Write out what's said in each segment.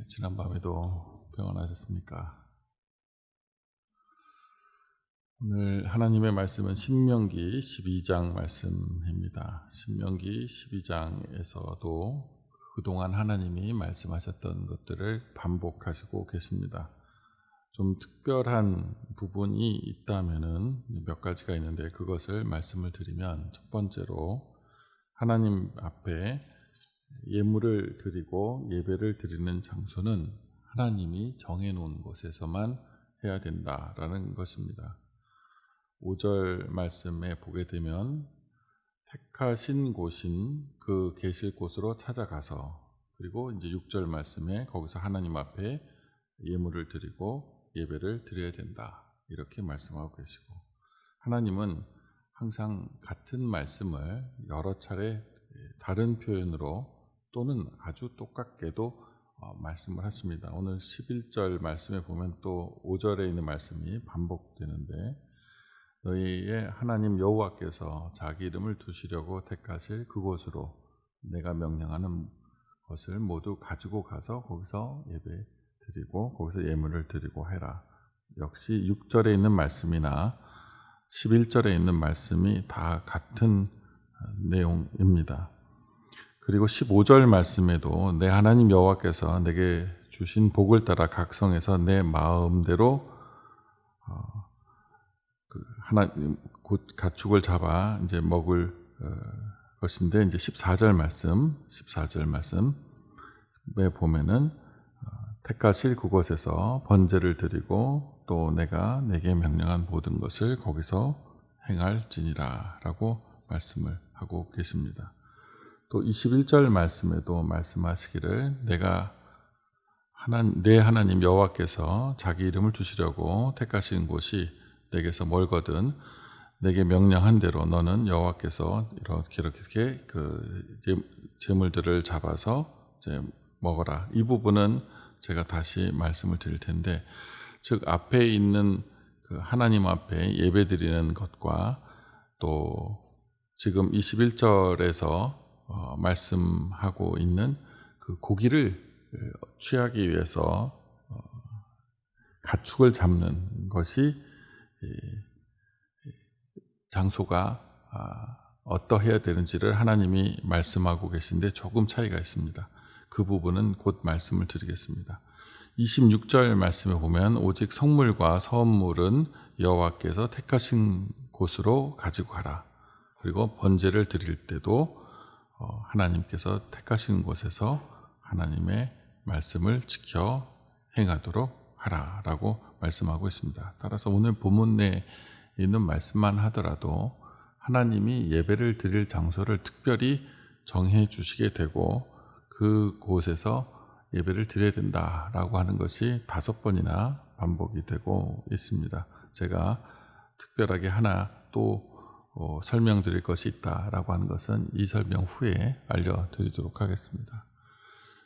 지난밤에도 평안하셨습니까? 오늘 하나님의 말씀은 신명기 12장 말씀입니다. 신명기 12장에서도 그동안 하나님이 말씀하셨던 것들을 반복하시고 계십니다. 좀 특별한 부분이 있다면은 몇 가지가 있는데 그것을 말씀을 드리면, 첫 번째로 하나님 앞에 예물을 드리고 예배를 드리는 장소는 하나님이 정해놓은 곳에서만 해야 된다라는 것입니다. 5절 말씀에 보게 되면 택하신 곳인 그 계실 곳으로 찾아가서, 그리고 이제 6절 말씀에 거기서 하나님 앞에 예물을 드리고 예배를 드려야 된다, 이렇게 말씀하고 계시고, 하나님은 항상 같은 말씀을 여러 차례 다른 표현으로 또는 아주 똑같게도 말씀을 하십니다. 오늘 11절 말씀에 보면 또 5절에 있는 말씀이 반복되는데, 너희의 하나님 여호와께서 자기 이름을 두시려고 택하실 그곳으로 내가 명령하는 것을 모두 가지고 가서 거기서 예배 드리고 거기서 예물을 드리고 해라. 역시 6절에 있는 말씀이나 11절에 있는 말씀이 다 같은 내용입니다. 그리고 15절 말씀에도 내 하나님 여호와께서 내게 주신 복을 따라 각 성에서 내 마음대로 하나님 곧 가축을 잡아 이제 먹을 것인데, 이제 14절 말씀에 보면은 택하실 그곳에서 번제를 드리고 또 내가 내게 명령한 모든 것을 거기서 행할지니라라고 말씀을 하고 계십니다. 또 21절 말씀에도 말씀하시기를 내 하나님 여호와께서 자기 이름을 두시려고 택하신 곳이 내게서 멀거든 내게 명령한 대로 너는 여호와께서 이렇게 그 제물들을 잡아서 이제 먹어라. 이 부분은 제가 다시 말씀을 드릴 텐데, 즉 앞에 있는 그 하나님 앞에 예배드리는 것과 또 지금 21절에서 말씀하고 있는 그 고기를 취하기 위해서 가축을 잡는 것이 장소가 어떠해야 되는지를 하나님이 말씀하고 계신데 조금 차이가 있습니다. 그 부분은 곧 말씀을 드리겠습니다. 26절 말씀에 보면 오직 성물과 서물은 여호와께서 택하신 곳으로 가지고 가라. 그리고 번제를 드릴 때도 하나님께서 택하신 곳에서 하나님의 말씀을 지켜 행하도록 하라라고 말씀하고 있습니다. 따라서 오늘 본문에 있는 말씀만 하더라도 하나님이 예배를 드릴 장소를 특별히 정해 주시게 되고 그곳에서 예배를 드려야 된다라고 하는 것이 5번이나 반복이 되고 있습니다. 제가 특별하게 하나 또 설명드릴 것이 있다라고 하는 것은 이 설명 후에 알려드리도록 하겠습니다.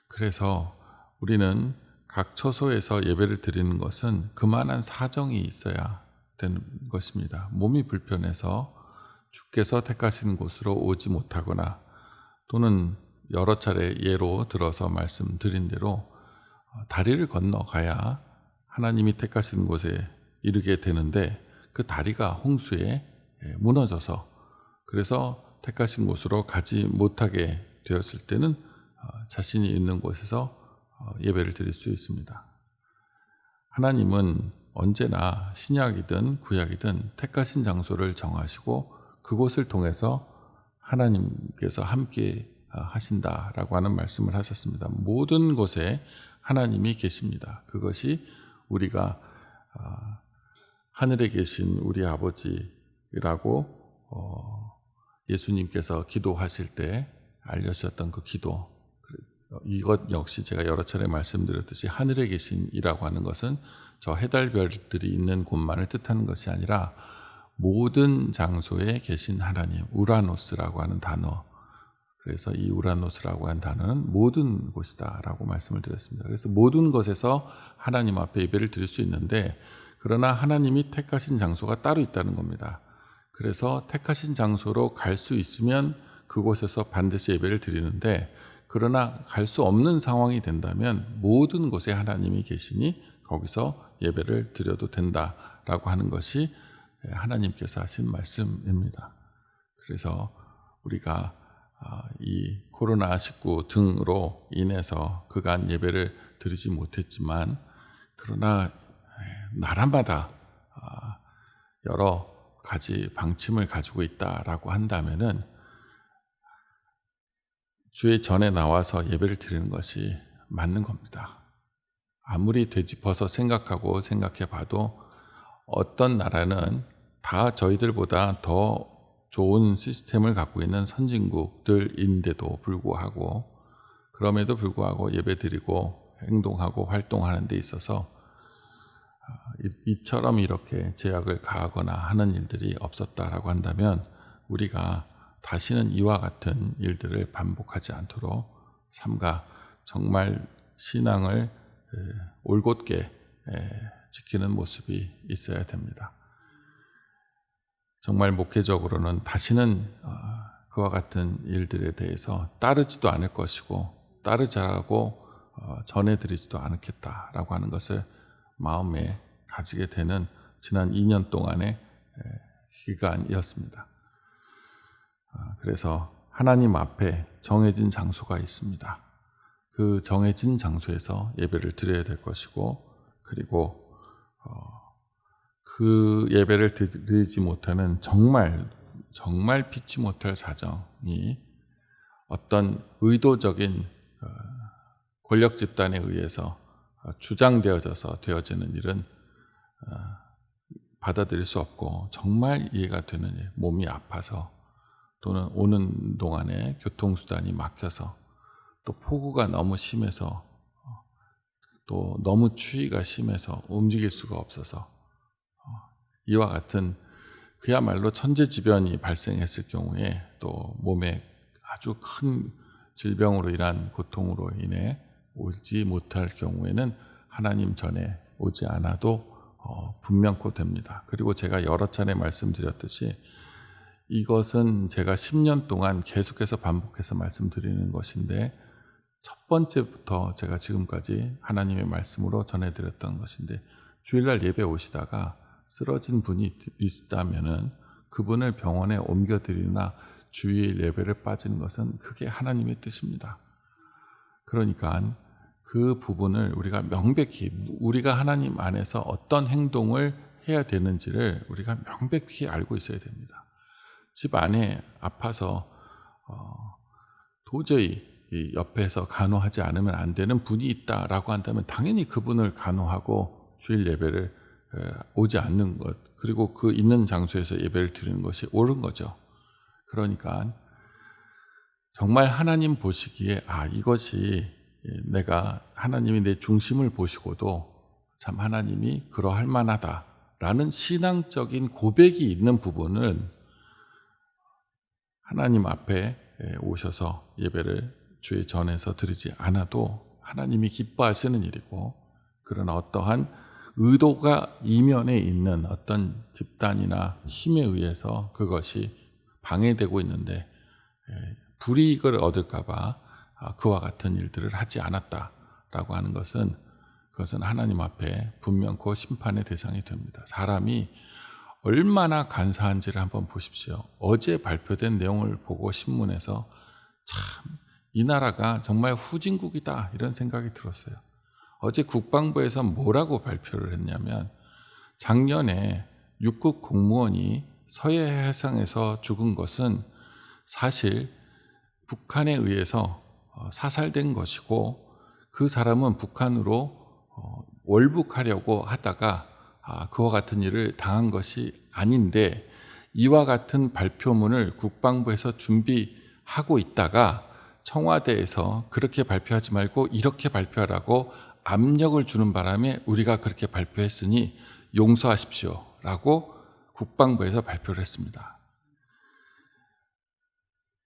그래서 우리는 각 처소에서 예배를 드리는 것은 그만한 사정이 있어야 되는 것입니다. 몸이 불편해서 주께서 택하신 곳으로 오지 못하거나, 또는 여러 차례 예로 들어서 말씀드린 대로 다리를 건너가야 하나님이 택하신 곳에 이르게 되는데, 그 다리가 홍수에 무너져서 그래서 택하신 곳으로 가지 못하게 되었을 때는 자신이 있는 곳에서 예배를 드릴 수 있습니다. 하나님은 언제나 신약이든 구약이든 택하신 장소를 정하시고 그곳을 통해서 하나님께서 함께 하신다라고 하는 말씀을 하셨습니다. 모든 곳에 하나님이 계십니다. 그것이 우리가 하늘에 계신 우리 아버지라고 예수님께서 기도하실 때 알려주셨던 그 기도, 이것 역시 제가 여러 차례 말씀드렸듯이 하늘에 계신 이라고 하는 것은 저 해달별들이 있는 곳만을 뜻하는 것이 아니라 모든 장소에 계신 하나님, 우라노스라고 하는 단어, 그래서 이 우라노스라고 하는 단어는 모든 곳이다라고 말씀을 드렸습니다. 그래서 모든 곳에서 하나님 앞에 예배를 드릴 수 있는데, 그러나 하나님이 택하신 장소가 따로 있다는 겁니다. 그래서 택하신 장소로 갈 수 있으면 그곳에서 반드시 예배를 드리는데, 그러나 갈 수 없는 상황이 된다면 모든 곳에 하나님이 계시니 거기서 예배를 드려도 된다라고 하는 것이 하나님께서 하신 말씀입니다. 그래서 우리가 이 코로나19 등으로 인해서 그간 예배를 드리지 못했지만, 그러나 나라마다 여러 가지 방침을 가지고 있다라고 한다면은 주의 전에 나와서 예배를 드리는 것이 맞는 겁니다. 아무리 되짚어서 생각해 봐도 어떤 나라는 다 저희들보다 더 좋은 시스템을 갖고 있는 선진국들인데도 불구하고, 그럼에도 불구하고 예배드리고 행동하고 활동하는 데 있어서 이처럼 이렇게 제약을 가하거나 하는 일들이 없었다라고 한다면 우리가 다시는 이와 같은 일들을 반복하지 않도록 삼가 정말 신앙을 올곧게 지키는 모습이 있어야 됩니다. 정말 목회적으로는 다시는 그와 같은 일들에 대해서 따르지도 않을 것이고 따르자고 전해드리지도 않겠다라고 하는 것을 마음에 가지게 되는 지난 2년 동안의 기간이었습니다. 그래서 하나님 앞에 정해진 장소가 있습니다. 그 정해진 장소에서 예배를 드려야 될 것이고, 그리고 그 예배를 드리지 못하는 정말 피치 못할 사정이 어떤 의도적인 권력 집단에 의해서 주장되어져서 되어지는 일은 받아들일 수 없고, 정말 이해가 되는 일, 몸이 아파서 또는 오는 동안에 교통수단이 막혀서 또 폭우가 너무 심해서 또 너무 추위가 심해서 움직일 수가 없어서 이와 같은 그야말로 천재지변이 발생했을 경우에, 또 몸에 아주 큰 질병으로 인한 고통으로 인해 오지 못할 경우에는 하나님 전에 오지 않아도 분명코 됩니다. 그리고 제가 여러 차례 말씀드렸듯이 이것은 제가 10년 동안 계속해서 반복해서 말씀드리는 것인데, 첫 번째부터 제가 지금까지 하나님의 말씀으로 전해드렸던 것인데, 주일날 예배 오시다가 쓰러진 분이 있다면은 그분을 병원에 옮겨드리나 주일 예배를 빠지는 것은 그게 하나님의 뜻입니다. 그러니까 그 부분을 우리가 명백히, 우리가 하나님 안에서 어떤 행동을 해야 되는지를 우리가 명백히 알고 있어야 됩니다. 집 안에 아파서 도저히 옆에서 간호하지 않으면 안 되는 분이 있다라고 한다면 당연히 그분을 간호하고 주일 예배를 오지 않는 것, 그리고 그 있는 장소에서 예배를 드리는 것이 옳은 거죠. 그러니까 정말 하나님 보시기에 이것이 내가, 하나님이 내 중심을 보시고도 참 하나님이 그러할 만하다라는 신앙적인 고백이 있는 부분은 하나님 앞에 오셔서 예배를 주의 전에서 드리지 않아도 하나님이 기뻐하시는 일이고, 그러나 어떠한 의도가 이면에 있는 어떤 집단이나 힘에 의해서 그것이 방해되고 있는데 불이익을 얻을까 봐 그와 같은 일들을 하지 않았다라고 하는 것은, 그것은 하나님 앞에 분명코 심판의 대상이 됩니다. 사람이 얼마나 간사한지를 한번 보십시오. 어제 발표된 내용을 보고 신문에서 참 이 나라가 정말 후진국이다 이런 생각이 들었어요. 어제 국방부에서 뭐라고 발표를 했냐면, 작년에 육국 공무원이 서해 해상에서 죽은 것은 사실 북한에 의해서 사살된 것이고, 그 사람은 북한으로 월북하려고 하다가 그와 같은 일을 당한 것이 아닌데, 이와 같은 발표문을 국방부에서 준비하고 있다가 청와대에서 그렇게 발표하지 말고 이렇게 발표하라고 압력을 주는 바람에 우리가 그렇게 발표했으니 용서하십시오 라고 국방부에서 발표를 했습니다.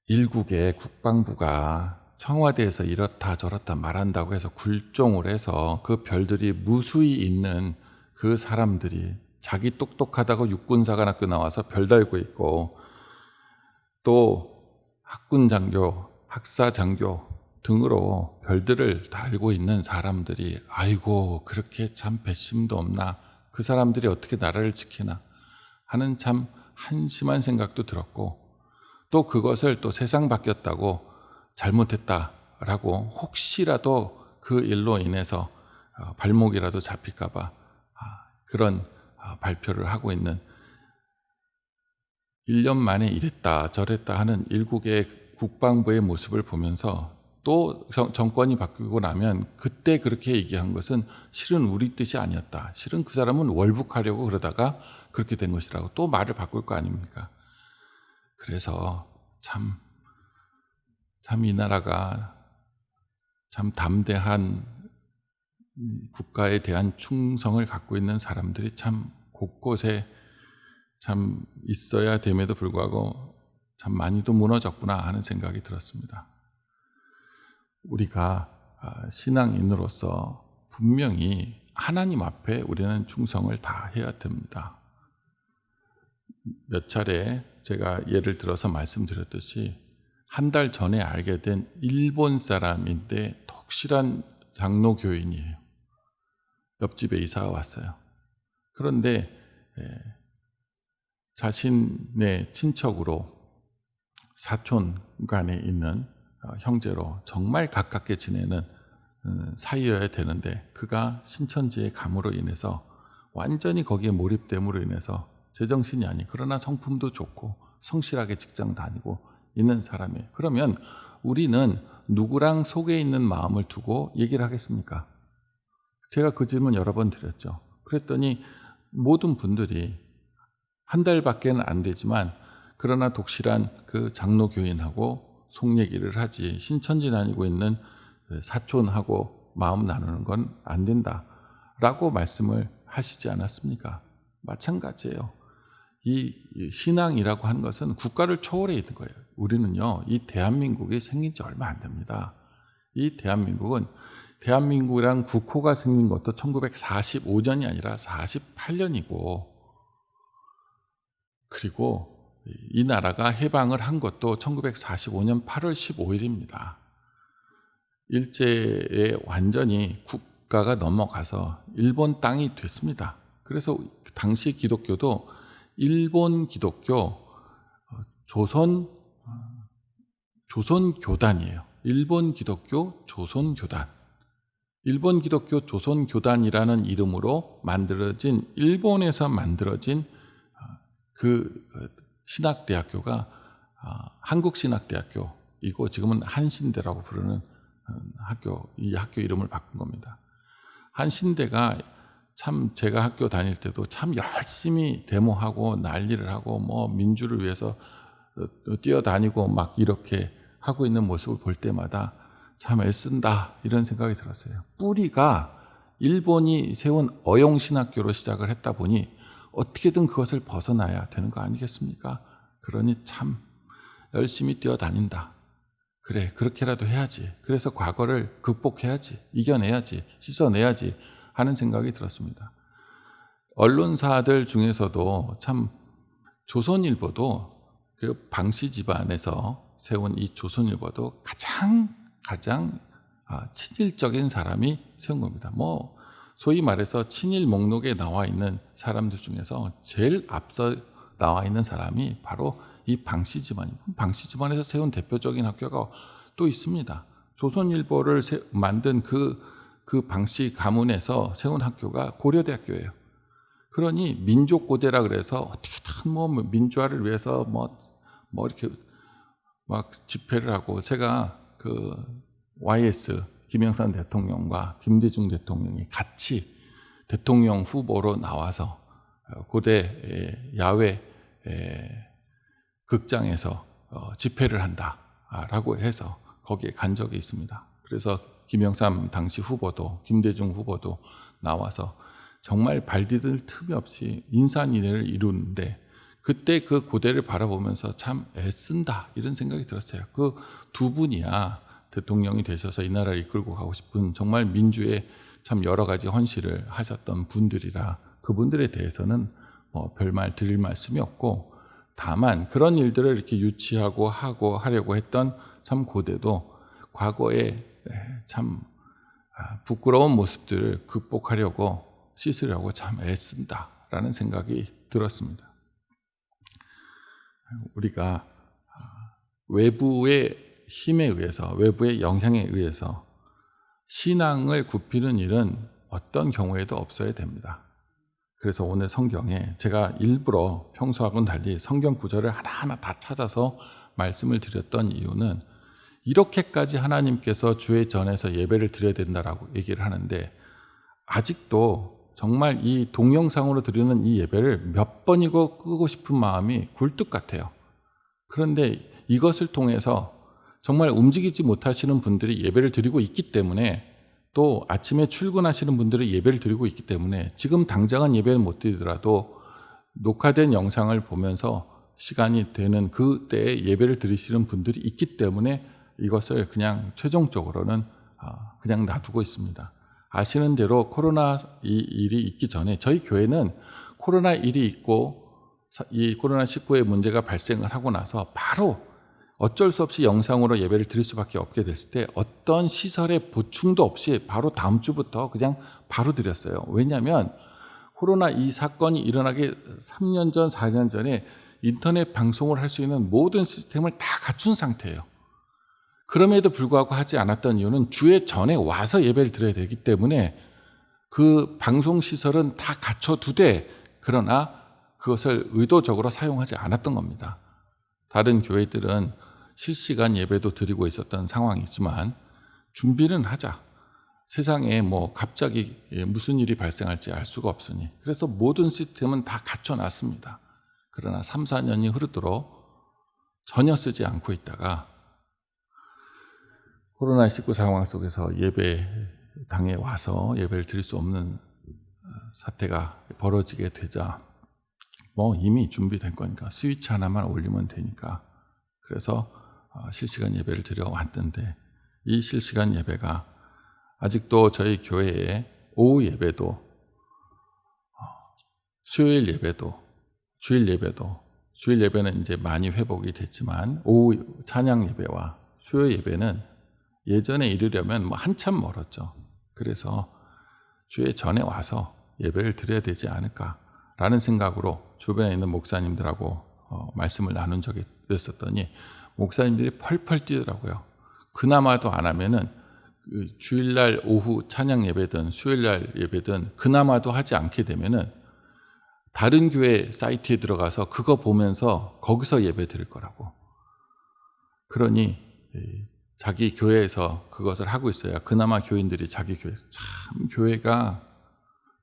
일국의 국방부가 청와대에서 이렇다 저렇다 말한다고 해서 굴종을 해서 그 별들이 무수히 있는 그 사람들이 자기 똑똑하다고 육군사관학교 나와서 별 달고 있고, 또 학군 장교, 학사 장교 등으로 별들을 달고 있는 사람들이 아이고 그렇게 참 배심도 없나, 그 사람들이 어떻게 나라를 지키나 하는 참 한심한 생각도 들었고, 또 그것을 또 세상 바뀌었다고 잘못했다라고 혹시라도 그 일로 인해서 발목이라도 잡힐까 봐 그런 발표를 하고 있는, 1년 만에 이랬다 저랬다 하는 일국의 국방부의 모습을 보면서, 또 정권이 바뀌고 나면 그때 그렇게 얘기한 것은 실은 우리 뜻이 아니었다, 실은 그 사람은 월북하려고 그러다가 그렇게 된 것이라고 또 말을 바꿀 거 아닙니까? 그래서 참 이 나라가 참 담대한 국가에 대한 충성을 갖고 있는 사람들이 참 곳곳에 참 있어야 됨에도 불구하고 참 많이도 무너졌구나 하는 생각이 들었습니다. 우리가 신앙인으로서 분명히 하나님 앞에 우리는 충성을 다해야 됩니다. 몇 차례 제가 예를 들어서 말씀드렸듯이 한 달 전에 알게 된 일본 사람인데 덕실한 장로 교인이에요. 옆집에 이사가 왔어요. 그런데 자신의 친척으로 사촌 간에 있는 형제로 정말 가깝게 지내는 사이여야 되는데, 그가 신천지의 감으로 인해서 완전히 거기에 몰입됨으로 인해서 제정신이 아니, 그러나 성품도 좋고 성실하게 직장 다니고 있는 사람이에요. 그러면 우리는 누구랑 속에 있는 마음을 두고 얘기를 하겠습니까? 제가 그 질문 여러 번 드렸죠. 그랬더니 모든 분들이 한 달밖에는 안 되지만 그러나 독실한 그 장로 교인하고 속 얘기를 하지, 신천지 다니고 있는 사촌하고 마음 나누는 건 안 된다라고 말씀을 하시지 않았습니까? 마찬가지예요. 이 신앙이라고 하는 것은 국가를 초월해 있는 거예요. 우리는요, 이 대한민국이 생긴 지 얼마 안 됩니다. 이 대한민국이란 국호가 생긴 것도 1945년이 아니라 48년이고, 그리고 이 나라가 해방을 한 것도 1945년 8월 15일입니다. 일제에 완전히 국가가 넘어가서 일본 땅이 됐습니다. 그래서 당시 기독교도 일본 기독교 조선교단이에요. 일본 기독교 조선교단. 일본 기독교 조선교단이라는 이름으로 만들어진, 일본에서 만들어진 그 신학대학교가 한국신학대학교이고, 지금은 한신대라고 부르는 학교, 이 학교 이름을 바꾼 겁니다. 한신대가 참 제가 학교 다닐 때도 참 열심히 데모하고 난리를 하고 뭐 민주를 위해서 뛰어다니고 막 이렇게 하고 있는 모습을 볼 때마다 참 애쓴다 이런 생각이 들었어요. 뿌리가 일본이 세운 어용신학교로 시작을 했다 보니 어떻게든 그것을 벗어나야 되는 거 아니겠습니까? 그러니 참 열심히 뛰어다닌다. 그래, 그렇게라도 해야지. 그래서 과거를 극복해야지, 이겨내야지, 씻어내야지 하는 생각이 들었습니다. 언론사들 중에서도 참 조선일보도 그 방씨 집안에서 세운 이 조선일보도 가장 친일적인 사람이 세운 겁니다. 뭐 소위 말해서 친일 목록에 나와 있는 사람들 중에서 제일 앞서 나와 있는 사람이 바로 이 방씨 집안입니다. 방씨 집안에서 세운 대표적인 학교가 또 있습니다. 조선일보를 만든 그 방씨 가문에서 세운 학교가 고려대학교예요. 그러니 민족고대라 그래서 어떻게든 뭐 민주화를 위해서 뭐 이렇게 막 집회를 하고, 제가 그 YS 김영삼 대통령과 김대중 대통령이 같이 대통령 후보로 나와서 고대 야외 극장에서 집회를 한다라고 해서 거기에 간 적이 있습니다. 그래서 김영삼 당시 후보도 김대중 후보도 나와서 정말 발 디딜 틈이 없이 인산인해를 이루는데, 그때 그 고대를 바라보면서 참 애쓴다 이런 생각이 들었어요. 그 두 분이야 대통령이 되셔서 이 나라를 이끌고 가고 싶은 정말 민주에 참 여러 가지 헌신을 하셨던 분들이라 그분들에 대해서는 뭐 별말 드릴 말씀이 없고, 다만 그런 일들을 이렇게 유치하고 하려고 했던 참 고대도 과거에 참 부끄러운 모습들을 극복하려고 씻으려고 참 애쓴다라는 생각이 들었습니다. 우리가 외부의 힘에 의해서, 외부의 영향에 의해서 신앙을 굽히는 일은 어떤 경우에도 없어야 됩니다. 그래서 오늘 성경에 제가 일부러 평소하고는 달리 성경 구절을 하나하나 다 찾아서 말씀을 드렸던 이유는 이렇게까지 하나님께서 주의 전에서 예배를 드려야 된다라고 얘기를 하는데 아직도 정말 이 동영상으로 드리는 이 예배를 몇 번이고 끄고 싶은 마음이 굴뚝 같아요. 그런데 이것을 통해서 정말 움직이지 못하시는 분들이 예배를 드리고 있기 때문에 또 아침에 출근하시는 분들이 예배를 드리고 있기 때문에 지금 당장은 예배를 못 드리더라도 녹화된 영상을 보면서 시간이 되는 그때에 예배를 드리시는 분들이 있기 때문에 이것을 그냥 최종적으로는 그냥 놔두고 있습니다. 아시는 대로 코로나 일이 있기 전에 저희 교회는 코로나 일이 있고 이 코로나19의 문제가 발생을 하고 나서 바로 어쩔 수 없이 영상으로 예배를 드릴 수밖에 없게 됐을 때 어떤 시설의 보충도 없이 바로 다음 주부터 그냥 바로 드렸어요. 왜냐하면 코로나 이 사건이 일어나기 3년 전, 4년 전에 인터넷 방송을 할 수 있는 모든 시스템을 다 갖춘 상태예요. 그럼에도 불구하고 하지 않았던 이유는 주의 전에 와서 예배를 드려야 되기 때문에 그 방송 시설은 다 갖춰두되 그러나 그것을 의도적으로 사용하지 않았던 겁니다. 다른 교회들은 실시간 예배도 드리고 있었던 상황이지만 준비는 하자. 세상에 뭐 갑자기 무슨 일이 발생할지 알 수가 없으니 그래서 모든 시스템은 다 갖춰놨습니다. 그러나 3, 4년이 흐르도록 전혀 쓰지 않고 있다가 코로나19 상황 속에서 예배당에 와서 예배를 드릴 수 없는 사태가 벌어지게 되자 이미 준비된 거니까 스위치 하나만 올리면 되니까 그래서 실시간 예배를 드려왔는데 이 실시간 예배가 아직도 저희 교회에 오후 예배도 수요일 예배도 주일 예배는 이제 많이 회복이 됐지만 오후 찬양 예배와 수요 예배는 예전에 이르려면 한참 멀었죠. 그래서 주의 전에 와서 예배를 드려야 되지 않을까라는 생각으로 주변에 있는 목사님들하고 말씀을 나눈 적이 있었더니 목사님들이 펄펄 뛰더라고요. 그나마도 안 하면은 주일날 오후 찬양 예배든 수요일날 예배든 그나마도 하지 않게 되면은 다른 교회 사이트에 들어가서 그거 보면서 거기서 예배 드릴 거라고. 그러니 자기 교회에서 그것을 하고 있어야 그나마 교인들이 자기 교회에서 참 교회가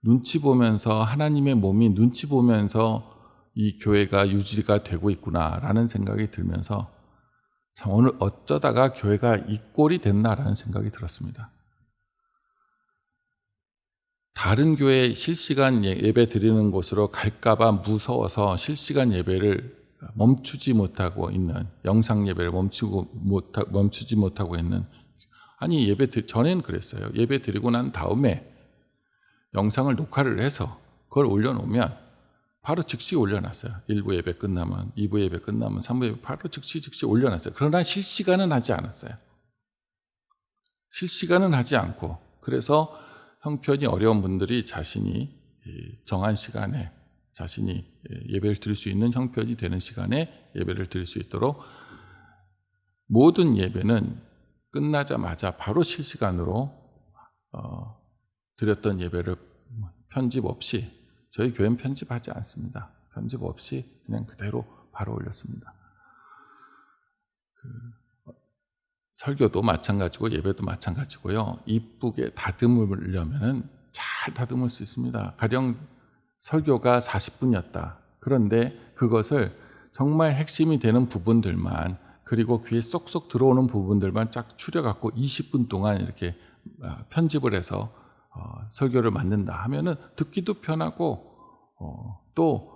눈치 보면서 하나님의 몸이 눈치 보면서 이 교회가 유지가 되고 있구나라는 생각이 들면서 참 오늘 어쩌다가 교회가 이 꼴이 됐나라는 생각이 들었습니다. 다른 교회 실시간 예배 드리는 곳으로 갈까봐 무서워서 실시간 예배를 멈추지 못하고 있는 영상 예배를 멈추지 못하고 있는 아니 전에는 그랬어요. 예배 드리고 난 다음에 영상을 녹화를 해서 그걸 올려놓으면 바로 즉시 올려놨어요. 1부 예배 끝나면 2부 예배 끝나면 3부 예배 바로 즉시 올려놨어요. 그러나 실시간은 하지 않았어요. 실시간은 하지 않고 그래서 형편이 어려운 분들이 자신이 정한 시간에 자신이 예배를 드릴 수 있는 형편이 되는 시간에 예배를 드릴 수 있도록 모든 예배는 끝나자마자 바로 실시간으로 드렸던 예배를 편집 없이 저희 교회는 편집하지 않습니다. 편집 없이 그냥 그대로 바로 올렸습니다. 설교도 마찬가지고 예배도 마찬가지고요. 이쁘게 다듬으려면 잘 다듬을 수 있습니다. 가령 설교가 40분이었다. 그런데 그것을 정말 핵심이 되는 부분들만 그리고 귀에 쏙쏙 들어오는 부분들만 쫙 추려갖고 20분 동안 이렇게 편집을 해서 설교를 만든다 하면은 듣기도 편하고 또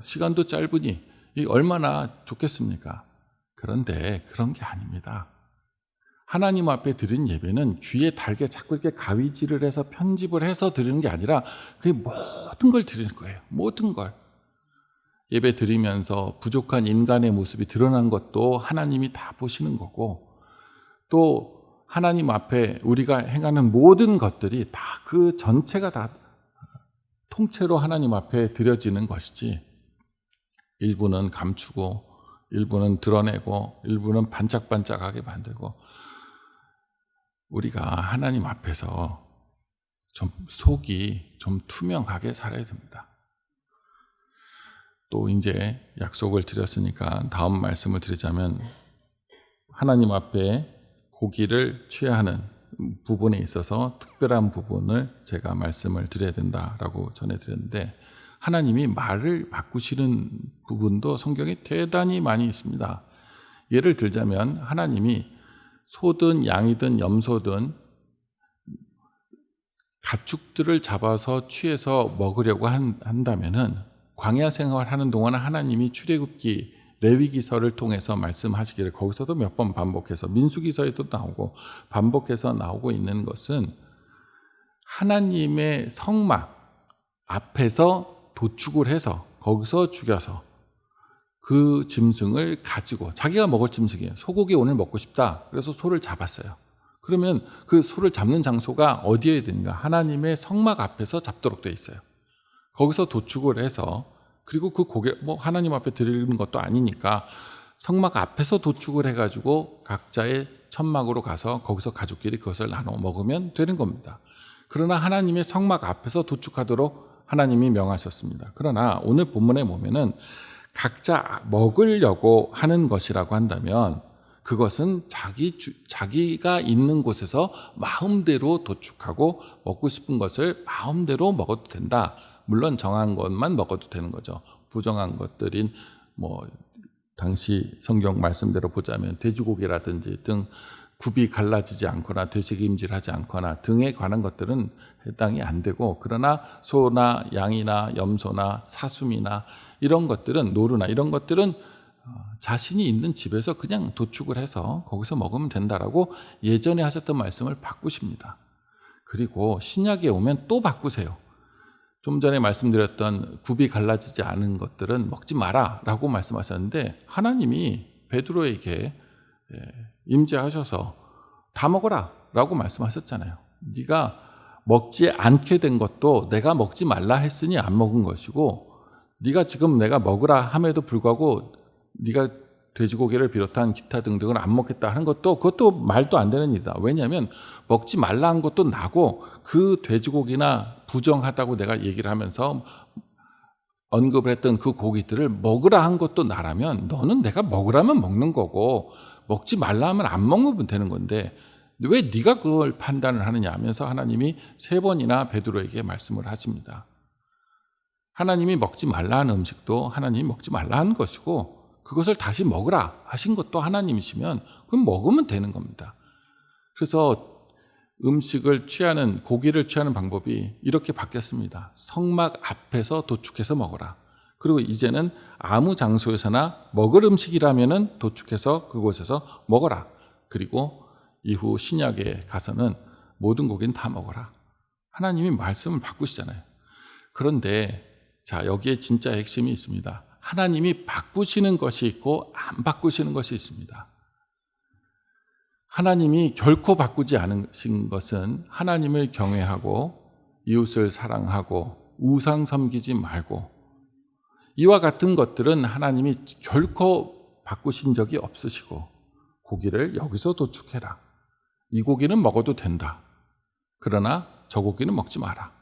시간도 짧으니 이 얼마나 좋겠습니까? 그런데 그런 게 아닙니다. 하나님 앞에 드린 예배는 귀에 달게 자꾸 이렇게 가위질을 해서 편집을 해서 드리는 게 아니라 그 모든 걸 드리는 거예요. 모든 걸. 예배 드리면서 부족한 인간의 모습이 드러난 것도 하나님이 다 보시는 거고 또 하나님 앞에 우리가 행하는 모든 것들이 다 그 전체가 다 통째로 하나님 앞에 드려지는 것이지, 일부는 감추고 일부는 드러내고 일부는 반짝반짝하게 만들고, 우리가 하나님 앞에서 좀 속이 좀 투명하게 살아야 됩니다. 또 이제 약속을 드렸으니까 다음 말씀을 드리자면, 하나님 앞에 고기를 취해야 하는 부분에 있어서 특별한 부분을 제가 말씀을 드려야 된다라고 전해드렸는데, 하나님이 말을 바꾸시는 부분도 성경에 대단히 많이 있습니다. 예를 들자면 하나님이 소든 양이든 염소든 가축들을 잡아서 취해서 먹으려고 한다면은, 광야 생활하는 동안 하나님이 출애굽기 레위기서를 통해서 말씀하시기를 거기서도 몇 번 반복해서, 민수기서에도 나오고 반복해서 나오고 있는 것은, 하나님의 성막 앞에서 도축을 해서 거기서 죽여서 그 짐승을 가지고, 자기가 먹을 짐승이에요. 소고기 오늘 먹고 싶다, 그래서 소를 잡았어요. 그러면 그 소를 잡는 장소가 어디에 되는가? 하나님의 성막 앞에서 잡도록 되어 있어요. 거기서 도축을 해서, 그리고 그 고기 하나님 앞에 드리는 것도 아니니까 성막 앞에서 도축을 해가지고 각자의 천막으로 가서 거기서 가족끼리 그것을 나눠 먹으면 되는 겁니다. 그러나 하나님의 성막 앞에서 도축하도록 하나님이 명하셨습니다. 그러나 오늘 본문에 보면은 각자 먹으려고 하는 것이라고 한다면, 그것은 자기가 있는 곳에서 마음대로 도축하고 먹고 싶은 것을 마음대로 먹어도 된다. 물론 정한 것만 먹어도 되는 거죠. 부정한 것들인 당시 성경 말씀대로 보자면 돼지고기라든지 등 굽이 갈라지지 않거나 되새김질하지 않거나 등에 관한 것들은 해당이 안 되고, 그러나 소나 양이나 염소나 사슴이나 이런 것들은, 노루나 이런 것들은 자신이 있는 집에서 그냥 도축을 해서 거기서 먹으면 된다라고 예전에 하셨던 말씀을 바꾸십니다. 그리고 신약에 오면 또 바꾸세요. 좀 전에 말씀드렸던 굽이 갈라지지 않은 것들은 먹지 마라 라고 말씀하셨는데, 하나님이 베드로에게 임재하셔서 다 먹어라 라고 말씀하셨잖아요. 네가 먹지 않게 된 것도 내가 먹지 말라 했으니 안 먹은 것이고, 네가 지금 내가 먹으라 함에도 불구하고 네가 돼지고기를 비롯한 기타 등등을 안 먹겠다 하는 것도, 그것도 말도 안 되는 일이다. 왜냐하면 먹지 말라 한 것도 나고, 그 돼지고기나 부정하다고 내가 얘기를 하면서 언급을 했던 그 고기들을 먹으라 한 것도 나라면, 너는 내가 먹으라면 먹는 거고 먹지 말라 하면 안 먹으면 되는 건데 왜 네가 그걸 판단을 하느냐 하면서 하나님이 3번이나 베드로에게 말씀을 하십니다. 하나님이 먹지 말라 한 음식도 하나님이 먹지 말라 한 것이고, 그것을 다시 먹으라 하신 것도 하나님이시면 그럼 먹으면 되는 겁니다. 그래서 음식을 취하는, 고기를 취하는 방법이 이렇게 바뀌었습니다. 성막 앞에서 도축해서 먹어라. 그리고 이제는 아무 장소에서나 먹을 음식이라면은 도축해서 그곳에서 먹어라. 그리고 이후 신약에 가서는 모든 고기는 다 먹어라. 하나님이 말씀을 바꾸시잖아요. 그런데 자, 여기에 진짜 핵심이 있습니다. 하나님이 바꾸시는 것이 있고 안 바꾸시는 것이 있습니다. 하나님이 결코 바꾸지 않으신 것은, 하나님을 경외하고 이웃을 사랑하고 우상 섬기지 말고, 이와 같은 것들은 하나님이 결코 바꾸신 적이 없으시고, 고기를 여기서 도축해라. 이 고기는 먹어도 된다. 그러나 저 고기는 먹지 마라.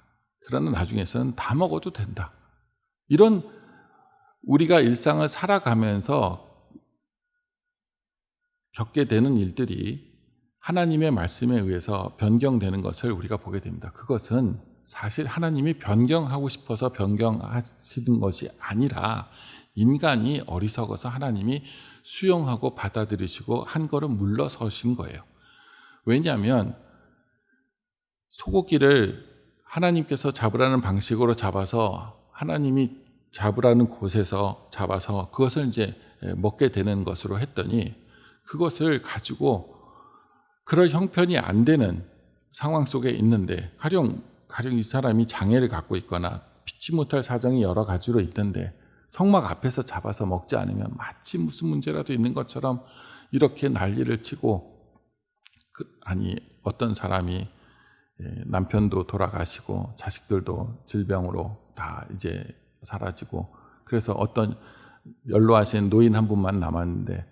그러나 나중에서는 다 먹어도 된다. 이런 우리가 일상을 살아가면서 겪게 되는 일들이 하나님의 말씀에 의해서 변경되는 것을 우리가 보게 됩니다. 그것은 사실 하나님이 변경하고 싶어서 변경하시는 것이 아니라 인간이 어리석어서 하나님이 수용하고 받아들이시고 한 걸음 물러서신 거예요. 왜냐하면 소고기를 하나님께서 잡으라는 방식으로 잡아서, 하나님이 잡으라는 곳에서 잡아서 그것을 이제 먹게 되는 것으로 했더니, 그것을 가지고 그럴 형편이 안 되는 상황 속에 있는데, 가령 이 사람이 장애를 갖고 있거나 피치 못할 사정이 여러 가지로 있던데 성막 앞에서 잡아서 먹지 않으면 마치 무슨 문제라도 있는 것처럼 이렇게 난리를 치고, 아니 어떤 사람이 남편도 돌아가시고 자식들도 질병으로 다 이제 사라지고, 그래서 어떤 연로하신 노인 한 분만 남았는데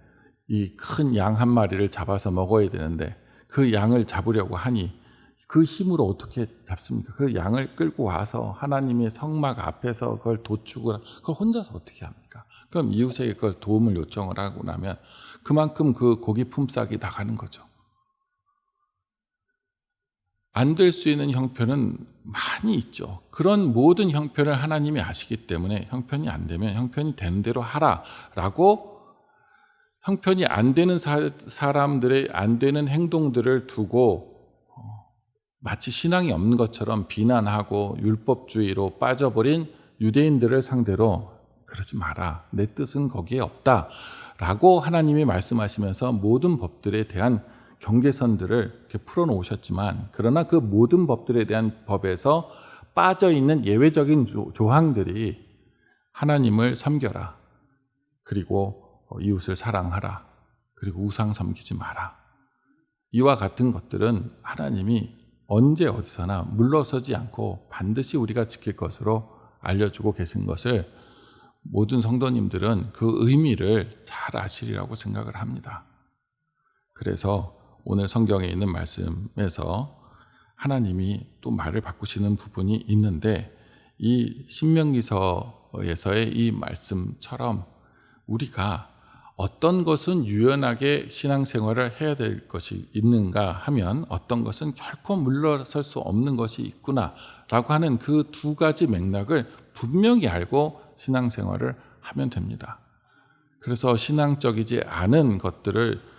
이 큰 양 한 마리를 잡아서 먹어야 되는데 그 양을 잡으려고 하니 그 힘으로 어떻게 잡습니까? 그 양을 끌고 와서 하나님의 성막 앞에서 그걸 도축을, 그걸 혼자서 어떻게 합니까? 그럼 이웃에게 그걸 도움을 요청을 하고 나면 그만큼 그 고기 품삯이 나가는 거죠. 안 될 수 있는 형편은 많이 있죠. 그런 모든 형편을 하나님이 아시기 때문에 형편이 안 되면 형편이 되는 대로 하라라고, 형편이 안 되는 사람들의 안 되는 행동들을 두고 마치 신앙이 없는 것처럼 비난하고 율법주의로 빠져버린 유대인들을 상대로 그러지 마라, 내 뜻은 거기에 없다 라고 하나님이 말씀하시면서 모든 법들에 대한 경계선들을 이렇게 풀어놓으셨지만, 그러나 그 모든 법들에 대한 법에서 빠져있는 예외적인 조항들이 하나님을 섬겨라, 그리고 이웃을 사랑하라, 그리고 우상 섬기지 마라, 이와 같은 것들은 하나님이 언제 어디서나 물러서지 않고 반드시 우리가 지킬 것으로 알려주고 계신 것을 모든 성도님들은 그 의미를 잘 아시리라고 생각을 합니다. 그래서 오늘 성경에 있는 말씀에서 하나님이 또 말을 바꾸시는 부분이 있는데, 이 신명기서에서의 이 말씀처럼 우리가 어떤 것은 유연하게 신앙생활을 해야 될 것이 있는가 하면 어떤 것은 결코 물러설 수 없는 것이 있구나라고 하는 그 두 가지 맥락을 분명히 알고 신앙생활을 하면 됩니다. 그래서 신앙적이지 않은 것들을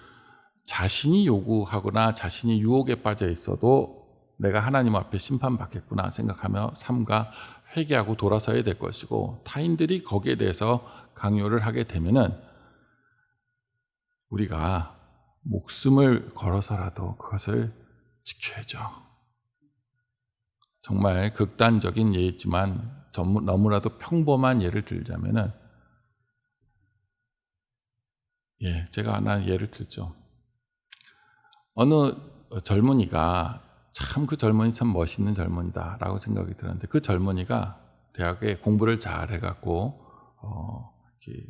자신이 요구하거나 자신이 유혹에 빠져 있어도 내가 하나님 앞에 심판받겠구나 생각하며 삼가 회개하고 돌아서야 될 것이고, 타인들이 거기에 대해서 강요를 하게 되면은 우리가 목숨을 걸어서라도 그것을 지켜야죠. 정말 극단적인 예이지만 너무나도 평범한 예를 들자면은, 제가 하나 예를 들죠. 어느 젊은이가 참 그 젊은이 참 멋있는 젊은이다 라고 생각이 들었는데, 그 젊은이가 대학에 공부를 잘 해갖고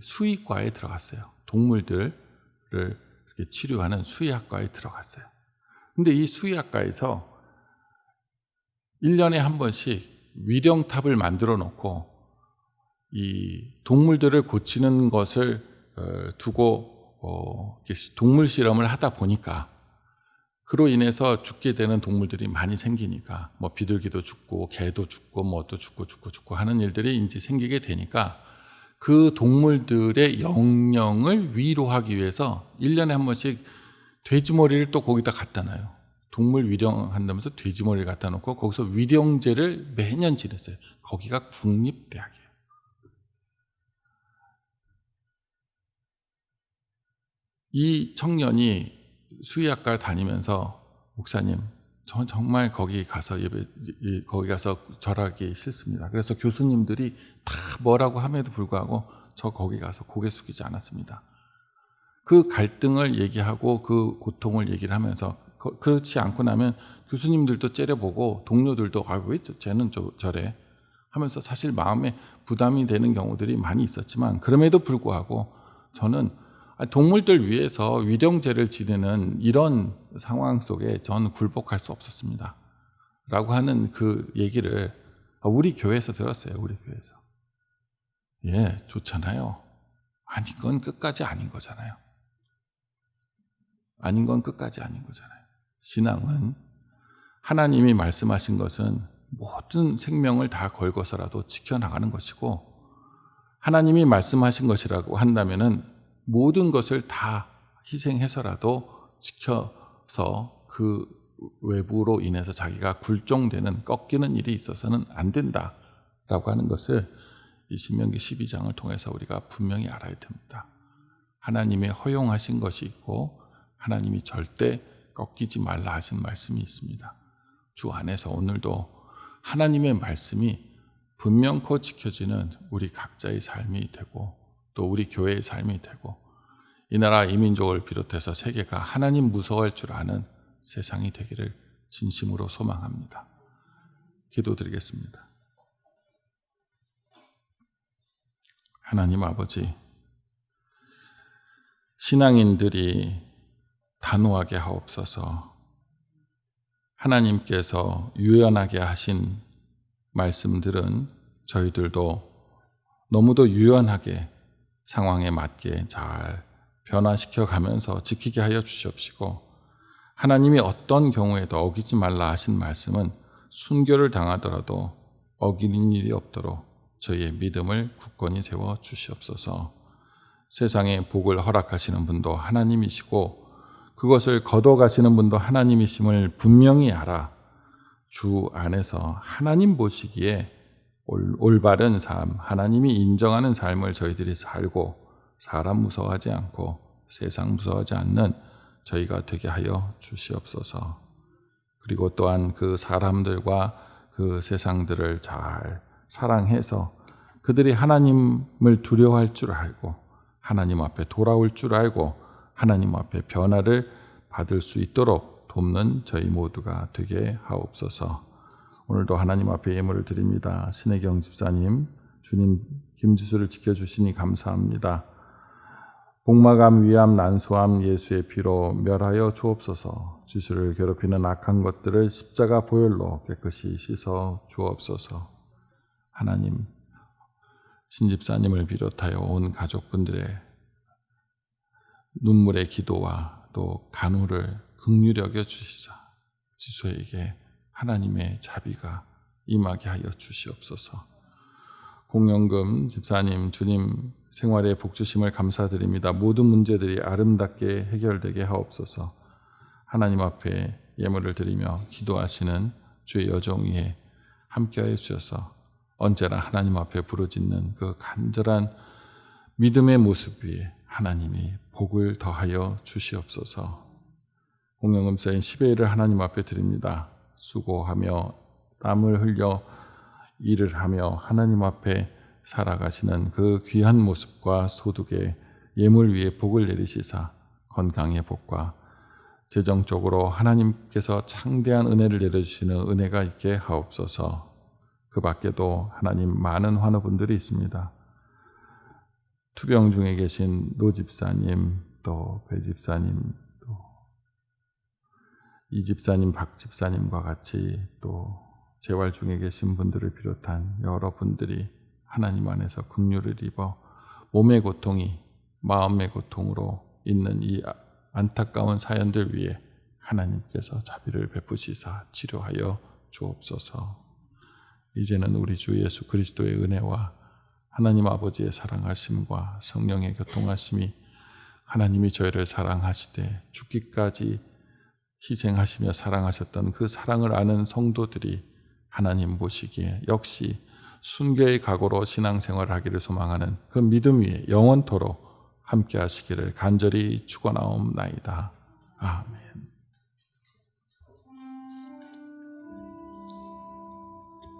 수의과에 들어갔어요. 동물들을 이렇게 치료하는 수의학과에 들어갔어요. 근데 이 수의학과에서 1년에 한 번씩 위령탑을 만들어 놓고 이 동물들을 고치는 것을 두고 동물 실험을 하다 보니까, 그로 인해서 죽게 되는 동물들이 많이 생기니까, 뭐 비둘기도 죽고 개도 죽고 뭐도 죽고 하는 일들이 이제 생기게 되니까, 그 동물들의 영령을 위로하기 위해서 1년에 한 번씩 돼지머리를 또 거기다 갖다 놔요. 동물 위령한다면서 돼지머리를 갖다 놓고 거기서 위령제를 매년 지냈어요. 거기가 국립대학이에요. 이 청년이 수의학과를 다니면서, 목사님, 저 정말 거기 가서 절하기 싫습니다. 그래서 교수님들이 다 뭐라고 함에도 불구하고 저 거기 가서 고개 숙이지 않았습니다. 그 갈등을 얘기하고 그 고통을 얘기를 하면서, 그렇지 않고 나면 교수님들도 째려보고 동료들도 왜 쟤는 저래 하면서 사실 마음에 부담이 되는 경우들이 많이 있었지만, 그럼에도 불구하고 저는 동물들 위해서 위령제를 지내는 이런 상황 속에 저는 굴복할 수 없었습니다 라고 하는 그 얘기를 우리 교회에서 들었어요. 우리 교회에서. 좋잖아요. 아닌 건 끝까지 아닌 거잖아요. 아닌 건 끝까지 아닌 거잖아요. 신앙은 하나님이 말씀하신 것은 모든 생명을 다 걸고서라도 지켜나가는 것이고, 하나님이 말씀하신 것이라고 한다면은 모든 것을 다 희생해서라도 지켜서 그 외부로 인해서 자기가 굴종되는, 꺾이는 일이 있어서는 안 된다라고 하는 것을 이 신명기 12장을 통해서 우리가 분명히 알아야 됩니다. 하나님의 허용하신 것이 있고 하나님이 절대 꺾이지 말라 하신 말씀이 있습니다. 주 안에서 오늘도 하나님의 말씀이 분명코 지켜지는 우리 각자의 삶이 되고, 또 우리 교회의 삶이 되고, 이 나라 이민족을 비롯해서 세계가 하나님 무서워할 줄 아는 세상이 되기를 진심으로 소망합니다. 기도드리겠습니다. 하나님 아버지, 신앙인들이 단호하게 하옵소서. 하나님께서 유연하게 하신 말씀들은 저희들도 너무도 유연하게 상황에 맞게 잘 변화시켜 가면서 지키게 하여 주시옵시고, 하나님이 어떤 경우에도 어기지 말라 하신 말씀은 순교를 당하더라도 어기는 일이 없도록 저희의 믿음을 굳건히 세워 주시옵소서. 세상에 복을 허락하시는 분도 하나님이시고 그것을 거둬가시는 분도 하나님이심을 분명히 알아 주 안에서 하나님 보시기에 올바른 삶, 하나님이 인정하는 삶을 저희들이 살고 사람 무서워하지 않고 세상 무서워하지 않는 저희가 되게 하여 주시옵소서. 그리고 또한 그 사람들과 그 세상들을 잘 사랑해서 그들이 하나님을 두려워할 줄 알고 하나님 앞에 돌아올 줄 알고 하나님 앞에 변화를 받을 수 있도록 돕는 저희 모두가 되게 하옵소서. 오늘도 하나님 앞에 예물을 드립니다. 신혜경 집사님, 주님 김지수를 지켜주시니 감사합니다. 복마감, 위암, 난소암 예수의 피로 멸하여 주옵소서. 지수를 괴롭히는 악한 것들을 십자가 보혈로 깨끗이 씻어 주옵소서. 하나님, 신집사님을 비롯하여 온 가족분들의 눈물의 기도와 또 간호를 긍휼히 여겨 주시사 지수에게 하나님의 자비가 임하게 하여 주시옵소서. 공영금 집사님, 주님 생활의 복주심을 감사드립니다. 모든 문제들이 아름답게 해결되게 하옵소서. 하나님 앞에 예물을 드리며 기도하시는 주의 여종 위에 함께하여 주셔서 언제나 하나님 앞에 부르짖는 그 간절한 믿음의 모습 위에 하나님이 복을 더하여 주시옵소서. 공영금사인 10회일을 하나님 앞에 드립니다. 수고하며 땀을 흘려 일을 하며 하나님 앞에 살아가시는 그 귀한 모습과 소득의 예물 위에 복을 내리시사 건강의 복과 재정적으로 하나님께서 창대한 은혜를 내려주시는 은혜가 있게 하옵소서. 그 밖에도 하나님 많은 환우분들이 있습니다. 투병 중에 계신 노 집사님, 또 배 집사님, 또 이 집사님, 박 집사님과 같이 또 재활 중에 계신 분들을 비롯한 여러분들이 하나님 안에서 긍휼을 입어 몸의 고통이 마음의 고통으로 있는 이 안타까운 사연들 위에 하나님께서 자비를 베푸시사 치료하여 주옵소서. 이제는 우리 주 예수 그리스도의 은혜와 하나님 아버지의 사랑하심과 성령의 교통하심이 하나님이 저희를 사랑하시되 죽기까지 희생하시며 사랑하셨던 그 사랑을 아는 성도들이 하나님 보시기에 역시 순교의 각오로 신앙생활을 하기를 소망하는 그 믿음 위에 영원토록 함께 하시기를 간절히 축원하옵나이다. 아멘.